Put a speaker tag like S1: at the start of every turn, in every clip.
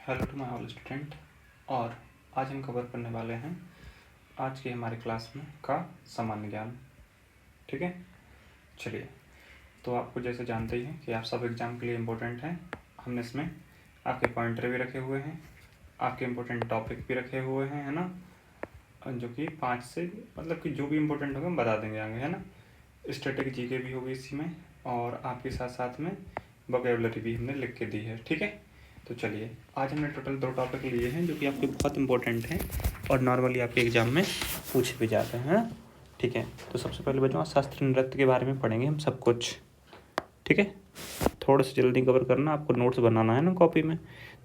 S1: Hello to my all student. और आज हम कवर करने वाले हैं आज की हमारे क्लास में का सामान्य ज्ञान। ठीक है, चलिए। तो आपको जैसे जानते ही हैं कि आप सब एग्ज़ाम के लिए इम्पोर्टेंट हैं। हमने इसमें आपके पॉइंटर भी रखे हुए हैं, आपके इम्पोर्टेंट टॉपिक भी रखे हुए हैं, है ना, जो कि 5 से मतलब कि जो भी इम्पोर्टेंट होगा हम बता देंगे आगे, है ना। स्टैटिक जीके भी होगी इसी में, और आपके साथ साथ में वोकैबुलरी भी हमने लिख के दी है। ठीक है, तो चलिए आज हमने टोटल 2 टॉपिक लिए हैं जो कि आपके बहुत इंपॉर्टेंट हैं और नॉर्मली आपके एग्जाम में पूछे भी जाते हैं। ठीक है, तो सबसे पहले बच्चों आज शास्त्रीय नृत्य के बारे में पढ़ेंगे हम सब कुछ। ठीक है, थोड़ा सा जल्दी कवर करना, आपको नोट्स बनाना है ना कॉपी में।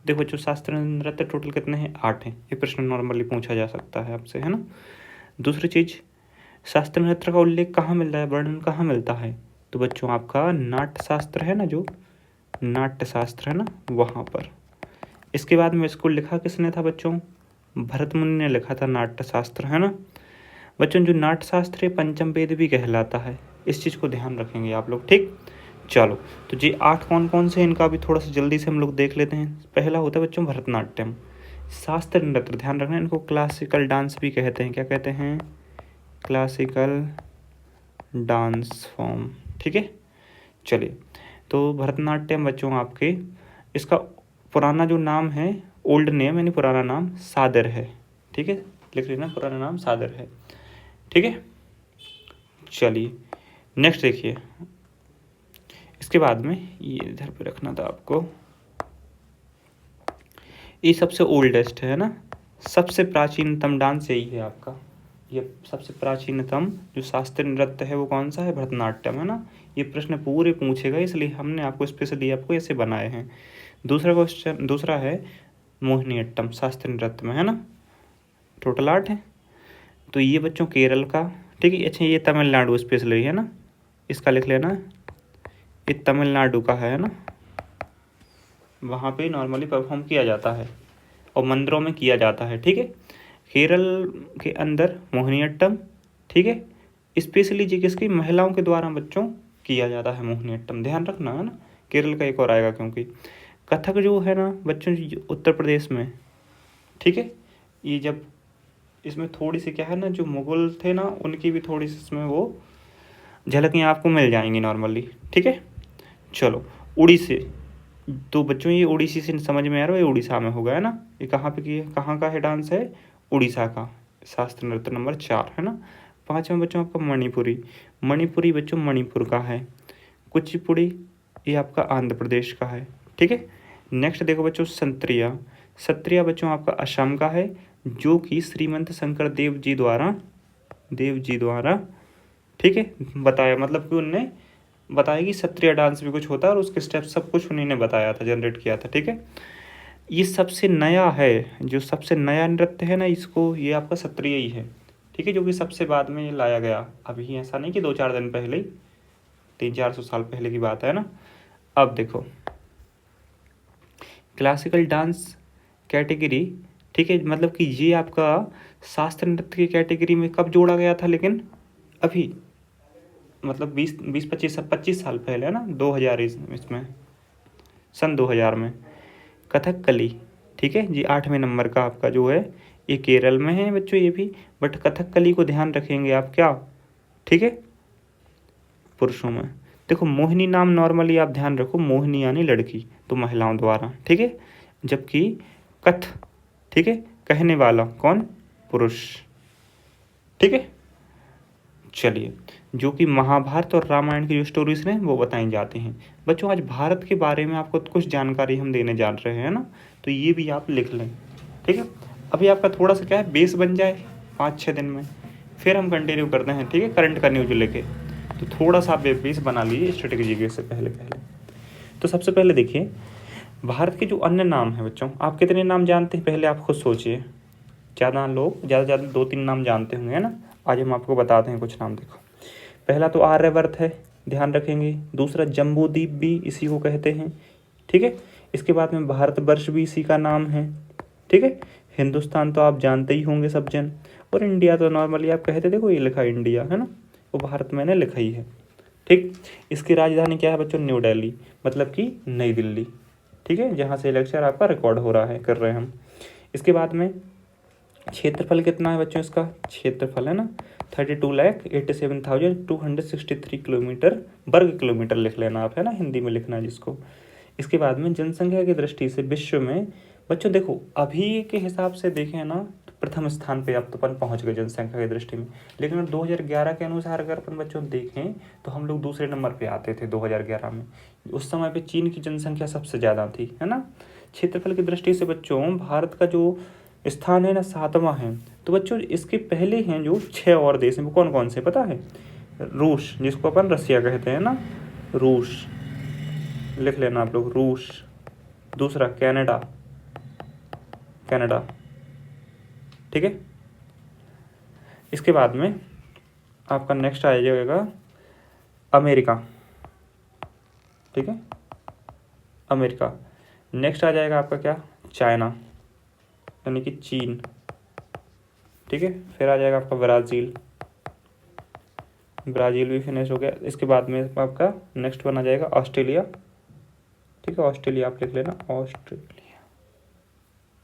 S1: देखो बच्चों, शास्त्रीय नृत्य टोटल कितने हैं? 8 हैं। ये प्रश्न नॉर्मली पूछा जा सकता है आपसे, है ना। दूसरी चीज़, शास्त्रीय नृत्य का उल्लेख कहाँ मिलता है, वर्णन कहाँ मिलता है? तो बच्चों आपका नाट्य शास्त्र है ना, जो नाट्य शास्त्र है ना, वहाँ पर। इसके बाद में इसको लिखा किसने था बच्चों? भरत मुनि ने लिखा था नाट्य शास्त्र, है ना। बच्चों जो नाट्य शास्त्र है पंचम वेद भी कहलाता है, इस चीज़ को ध्यान रखेंगे आप लोग। ठीक, चलो। तो जी 8 कौन कौन से, इनका भी थोड़ा सा जल्दी से हम लोग देख लेते हैं। पहला होता है बच्चों भरतनाट्यम, शास्त्रीय नृत्य, ध्यान रखना इनको क्लासिकल डांस भी कहते हैं। क्या कहते हैं? Classical dance form. ठीक है, चलिए। तो भरतनाट्यम बच्चों आपके, इसका पुराना जो नाम है, ओल्ड नेम यानी पुराना नाम सादर है। ठीक है, लिख लेना, पुराना नाम सादर है। ठीक है, चलिए नेक्स्ट देखिए। इसके बाद में ये इधर पे रखना था आपको, ये सबसे ओल्डेस्ट है ना, सबसे प्राचीनतम डांस यही है आपका। ये सबसे प्राचीनतम जो शास्त्रीय नृत्य है वो कौन सा है? भरतनाट्यम, है ना। ये प्रश्न पूरे पूछेगा, इसलिए हमने आपको स्पेशली आपको ऐसे बनाए हैं। दूसरा क्वेश्चन, दूसरा है मोहिनीअट्टम, शास्त्रीय नृत्य में, है ना। टोटल 8 है। तो ये बच्चों केरल का, ठीक है। अच्छा, ये तमिलनाडु स्पेशली है ना, इसका लिख लेना, ये तमिलनाडु का है ना। वहाँ पे नॉर्मली परफॉर्म किया जाता है और मंदिरों में किया जाता है। ठीक है, केरल के अंदर मोहिनीअट्टम। ठीक है, स्पेशली जी किसकी, महिलाओं के द्वारा बच्चों किया जाता है मोहिनीअट्टम, ध्यान रखना, है ना। केरल का एक और आएगा, क्योंकि कथक जो है ना बच्चों उत्तर प्रदेश में। ठीक है, ये जब इसमें थोड़ी सी क्या है ना, जो मुगल थे ना उनकी भी थोड़ी सी इसमें वो झलकियाँ आपको मिल जाएंगी नॉर्मली। ठीक है, चलो। उड़ीसी, तो बच्चों ये उड़ीसी से समझ में आ रहा है, ये उड़ीसा में होगा, है ना। ये कहाँ पे की है, कहाँ का है डांस है? उड़ीसा का, शास्त्रीय नृत्य नंबर 4, है ना। 5 में बच्चों आपका मणिपुरी, मणिपुरी बच्चों मणिपुर का है। कुचिपुड़ी ये आपका आंध्र प्रदेश का है। ठीक है, नेक्स्ट देखो बच्चों सत्रिया, सत्रिया बच्चों आपका असम का है, जो कि श्रीमंत शंकर देव जी द्वारा ठीक है बताया, मतलब कि उनने बताया कि सत्रिया डांस भी कुछ होता है और उसके स्टेप सब कुछ उन्हीं ने बताया था, जनरेट किया था। ठीक है, ये सबसे नया है, जो सबसे नया नृत्य है ना इसको, ये आपका सत्रिय ही है। ठीक है, जो कि सबसे बाद में ये लाया गया, अभी ऐसा नहीं कि 2-4 दिन पहले ही, 300-400 साल पहले की बात है ना। अब देखो क्लासिकल डांस कैटेगरी, ठीक है, मतलब कि ये आपका शास्त्रीय नृत्य की कैटेगरी में कब जोड़ा गया था, लेकिन अभी मतलब 20-25 साल पहले, है ना, 2000 इसमें, सन 2000 में कथकली। ठीक है जी, 8वें नंबर का आपका जो है ये केरल में है बच्चों, ये भी। बट कथकली को ध्यान रखेंगे आप, क्या, ठीक है, पुरुषों में। देखो मोहिनी नाम नॉर्मली आप ध्यान रखो, मोहिनी यानी लड़की, तो महिलाओं द्वारा। ठीक है, जबकि कथ, ठीक है, कहने वाला कौन? पुरुष। ठीक है, चलिए। जो कि महाभारत और रामायण की जो स्टोरीज हैं वो बताई जाती हैं। बच्चों आज भारत के बारे में आपको कुछ जानकारी हम देने जा रहे हैं ना, तो ये भी आप लिख लें। ठीक है, अभी आपका थोड़ा सा क्या है, बेस बन जाए 5-6 दिन में, फिर हम कंटिन्यू करते हैं। ठीक है, करंट का न्यूज लेके, तो थोड़ा सा आप बेस बना लीजिए स्ट्रेटेजी से पहले। तो सबसे पहले देखिए, भारत के जो अन्य नाम हैं बच्चों, आप कितने नाम जानते हैं पहले आप खुद सोचिए। ज़्यादा लोग ज़्यादा 2-3 नाम जानते होंगे, है ना। आज हम आपको बताते हैं कुछ नाम। देखो, पहला तो आर्यवर्त है, ध्यान रखेंगे। दूसरा जम्बूद्वीप भी इसी को कहते हैं। ठीक है, इसके बाद में भारतवर्ष भी इसी का नाम है। ठीक है, हिंदुस्तान तो आप जानते ही होंगे सब जन, और इंडिया तो नॉर्मली आप कहते, देखो ये लिखा इंडिया, है ना, वो भारत मैंने लिखा ही है। ठीक, इसकी राजधानी क्या है बच्चों? न्यू दिल्ली, मतलब कि नई दिल्ली। ठीक है, जहाँ से लेक्चर आपका रिकॉर्ड हो रहा है, कर रहे हैं हम। इसके बाद में क्षेत्रफल कितना है बच्चों, इसका क्षेत्रफल है ना 32,87,263 किलोमीटर, वर्ग किलोमीटर लिख लेना आप, है ना, हिंदी में लिखना है जिसको। इसके बाद में जनसंख्या की दृष्टि से विश्व में बच्चों देखो अभी के हिसाब से देखें ना तो प्रथम स्थान पे अब तो अपन पहुँच गए जनसंख्या की दृष्टि में, लेकिन 2011 के अनुसार अगर अपन बच्चों देखें तो हम लोग दूसरे नंबर पे आते थे 2011 में। उस समय पे चीन की जनसंख्या सबसे ज़्यादा थी, है ना। क्षेत्रफल की दृष्टि से बच्चों भारत का जो स्थान है ना 7वां है। तो बच्चों इसके पहले हैं जो 6 और देश हैं, वो कौन कौन से पता है? रूस, जिसको अपन रसिया कहते हैं ना, रूस लिख लेना आप लोग, रूस। दूसरा कनाडा, कनाडा, ठीक है। इसके बाद में आपका नेक्स्ट आ जाएगा अमेरिका, ठीक है, अमेरिका। नेक्स्ट आ जाएगा आपका क्या, चाइना यानी कि चीन, ठीक है। फिर आ जाएगा आपका ब्राज़ील, ब्राज़ील भी फिनिश हो गया। इसके बाद में आपका नेक्स्ट वन आ जाएगा ऑस्ट्रेलिया, ठीक है, ऑस्ट्रेलिया आप लिख लेना, ऑस्ट्रेलिया,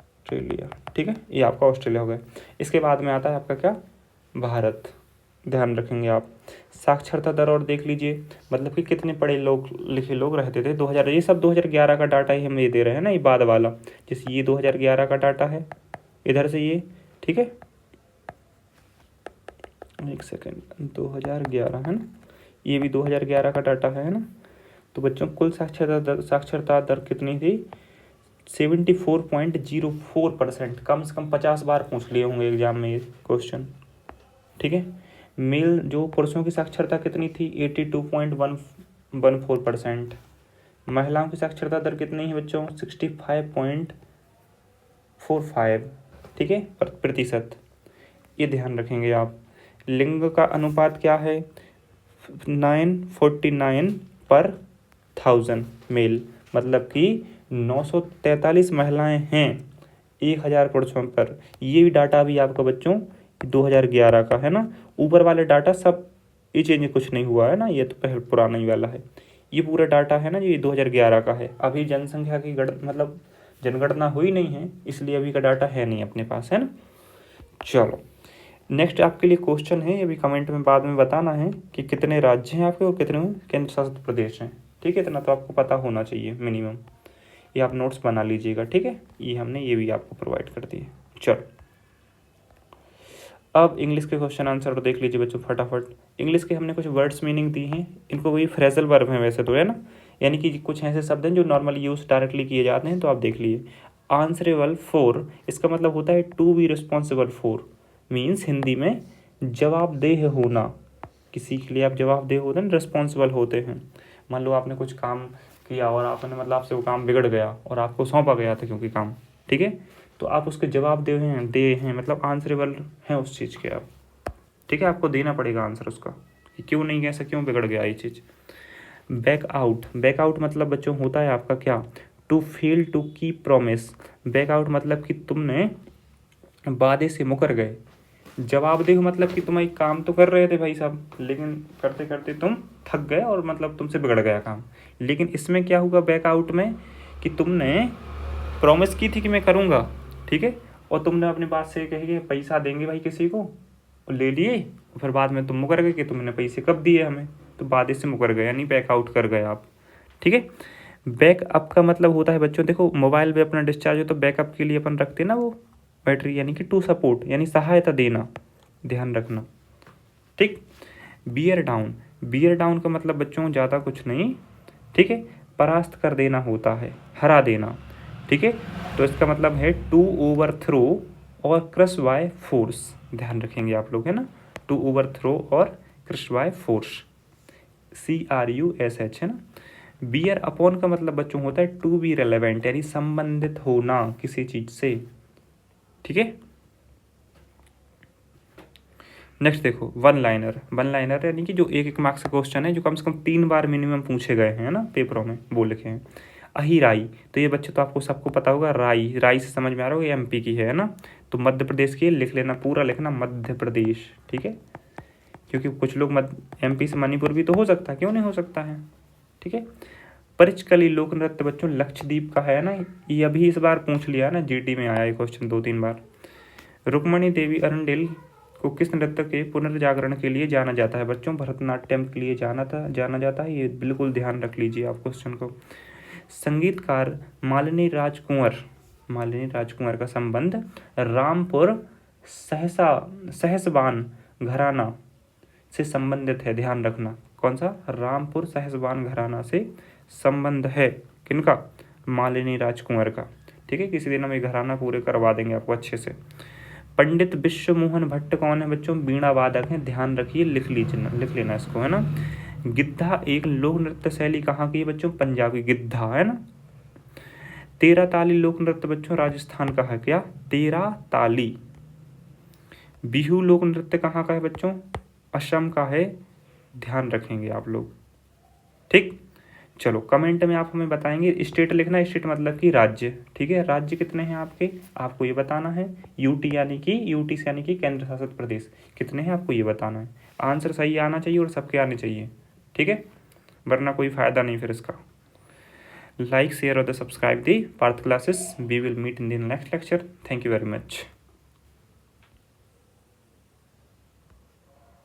S1: ऑस्ट्रेलिया, ठीक है, ये आपका ऑस्ट्रेलिया हो गया। इसके बाद में आता है आपका क्या, भारत, ध्यान रखेंगे आप। साक्षरता दर और देख लीजिए, मतलब कि कितने पढ़े लोग लिखे लोग रहते थे 2000, ये सब 2011 का डाटा ही हम ये दे रहे हैं ना, ये बाद वाला, जैसे ये 2011 का डाटा है इधर से ये, ठीक है, एक सेकेंड, 2011 है ना, ये भी 2011 का डाटा है ना। तो बच्चों कुल साक्षरता दर कितनी थी, 74.04%, कम से कम 50 बार पूछ लिए होंगे एग्जाम में ये क्वेश्चन, ठीक है। मेल जो पुरुषों की साक्षरता कितनी थी, 82.14%। महिलाओं की साक्षरता दर कितनी है बच्चों, 65.45, ठीक है, प्रतिशत, ये ध्यान रखेंगे आप। लिंग का अनुपात क्या है, 949/1000 मेल, मतलब कि 943 महिलाएं हैं 1000 पुरुषों पर। ये भी डाटा भी आपका बच्चों 2011 का है ना। ऊपर वाले डाटा सब ये चेंज कुछ नहीं हुआ है ना, ये तो पहले पुराना ही वाला है। ये पूरा डाटा है ना, ये 2011 का है। अभी जनसंख्या की मतलब जनगणना हुई नहीं है, इसलिए अभी का डाटा है नहीं अपने पास, है ना। चलो नेक्स्ट आपके लिए क्वेश्चन है, अभी कमेंट में बाद में बताना है कि कितने राज्य हैं आपके और कितने केंद्र शासित प्रदेश हैं, ठीक है। इतना तो आपको पता होना चाहिए मिनिमम, ये आप नोट्स बना लीजिएगा, ठीक है। ये हमने ये भी आपको प्रोवाइड कर दिए। चलो अब इंग्लिश के क्वेश्चन आंसर देख लीजिए बच्चों फटाफट। इंग्लिश के हमने कुछ वर्ड्स मीनिंग दी हैं, इनको वही फ्रेजल वर्ब हैं वैसे तो, है ना, यानी कि कुछ ऐसे शब्द हैं जो नॉर्मली यूज डायरेक्टली किए जाते हैं, तो आप देख लीजिए। आंसरेबल फॉर, इसका मतलब होता है to be responsible for, means Hindi में जवाबदेह होना, किसी के लिए आप जवाबदेह होते हैं, रिस्पॉन्सिबल होते हैं। मान लो आपने कुछ काम किया और आपने मतलब आपसे वो काम बिगड़ गया और आपको सौंपा गया था क्योंकि काम, ठीक है, तो आप उसके जवाबदेह हैं मतलब आंसरेबल हैं उस चीज़ के आप, ठीक है। आपको देना पड़ेगा आंसर उसका कि क्यों नहीं, कैसे क्यों बिगड़ गया ये चीज़। बैक आउट, बैक आउट मतलब बच्चों होता है आपका क्या, to fail to keep promise. Back out मतलब कि तुमने वादे से मुकर गए। जवाबदेह मतलब कि तुम एक काम तो कर रहे थे भाई साहब, लेकिन करते करते तुम थक गए और मतलब तुमसे बिगड़ गया काम। लेकिन इसमें क्या होगा बैक आउट में, कि तुमने प्रॉमिस की थी कि मैं करूँगा, ठीक है, और तुमने अपनी बात से कही कि पैसा देंगे भाई किसी को, ले लिए, फिर बाद में तुम मुकर गए कि तुमने पैसे कब दिए हमें, तो वादे से मुकर गए, यानी बैक आउट कर गए आप, ठीक है। बैकअप का मतलब होता है बच्चों, देखो मोबाइल पे अपना डिस्चार्ज हो तो बैकअप के लिए अपन रखते हैं ना वो बैटरी, यानी कि टू सपोर्ट, यानी सहायता देना, ध्यान रखना, ठीक। बियर डाउन, बियर डाउन का मतलब बच्चों ज़्यादा कुछ नहीं, ठीक है, परास्त कर देना होता है, हरा देना, ठीक है। तो इसका मतलब है टू ओवरथ्रो और क्रश बाय फोर्स, ध्यान रखेंगे आप लोग, है ना, टू ओवरथ्रो और क्रश बाय फोर्स, CRUSH, है ना। बियर अपॉन का मतलब बच्चों होता है टू बी रेलेवेंट, यानी संबंधित होना किसी चीज से, ठीक है। नेक्स्ट देखो वन लाइनर, वन लाइनर यानी कि जो एक मार्क्स का क्वेश्चन है, जो कम से कम 3 बार मिनिमम पूछे गए हैं ना पेपरों में, वो लिखे हैं। अहिराई, तो ये बच्चे तो आपको सबको पता होगा, राई, राई से समझ में आ रहा होगा, ये MP की है ना, तो मध्य प्रदेश की लिख लेना, पूरा लिखना मध्य प्रदेश, ठीक है, क्योंकि कुछ लोग MP से मणिपुर भी तो हो सकता है, क्यों नहीं हो सकता है, ठीक है। परिचकली लोक नृत्य बच्चों लक्षद्वीप का है ना, ये अभी इस बार पूछ लिया ना, जीटी में आया ये क्वेश्चन 2-3 बार। रुक्मणी देवी अरंडेल को किस नृत्य के पुनर्जागरण के लिए जाना जाता है बच्चों? भरतनाट्यम के लिए जाना जाता है, ये बिल्कुल ध्यान रख लीजिए आप क्वेश्चन को। संगीतकार मालिनी राजकुंवर का संबंध रामपुर सहसवान घराना से संबंधित है, ध्यान रखना। कौन सा? रामपुर सहसवान घराना से संबंध है। किनका? मालिनी राजकुंवर का। ठीक है, किसी दिन हम ये घराना पूरे करवा देंगे आपको अच्छे से। पंडित विश्व मोहन भट्ट कौन है बच्चों? बीणा वादक हैं, ध्यान रखिए, लिख लेना इसको, है ना। गिद्धा एक लोक नृत्य शैली कहाँ की है बच्चों? पंजाब की गिद्धा, है ना। तेरा ताली लोक नृत्य बच्चों राजस्थान का है। क्या? तेरा ताली। बिहू लोक नृत्य कहाँ का है बच्चों? असम का है, ध्यान रखेंगे आप लोग। ठीक, चलो कमेंट में आप हमें बताएंगे। स्टेट लिखना, स्टेट मतलब कि राज्य। ठीक है, राज्य कितने हैं आपके, आपको ये बताना है। यूटी यानी कि केंद्र शासित प्रदेश कितने हैं, आपको ये बताना है। आंसर सही आना चाहिए और सबके आने चाहिए। ठीक है, वरना कोई फायदा नहीं फिर इसका। लाइक, शेयर और subscribe the Parth classes. We will meet in the next lecture. Thank you very much.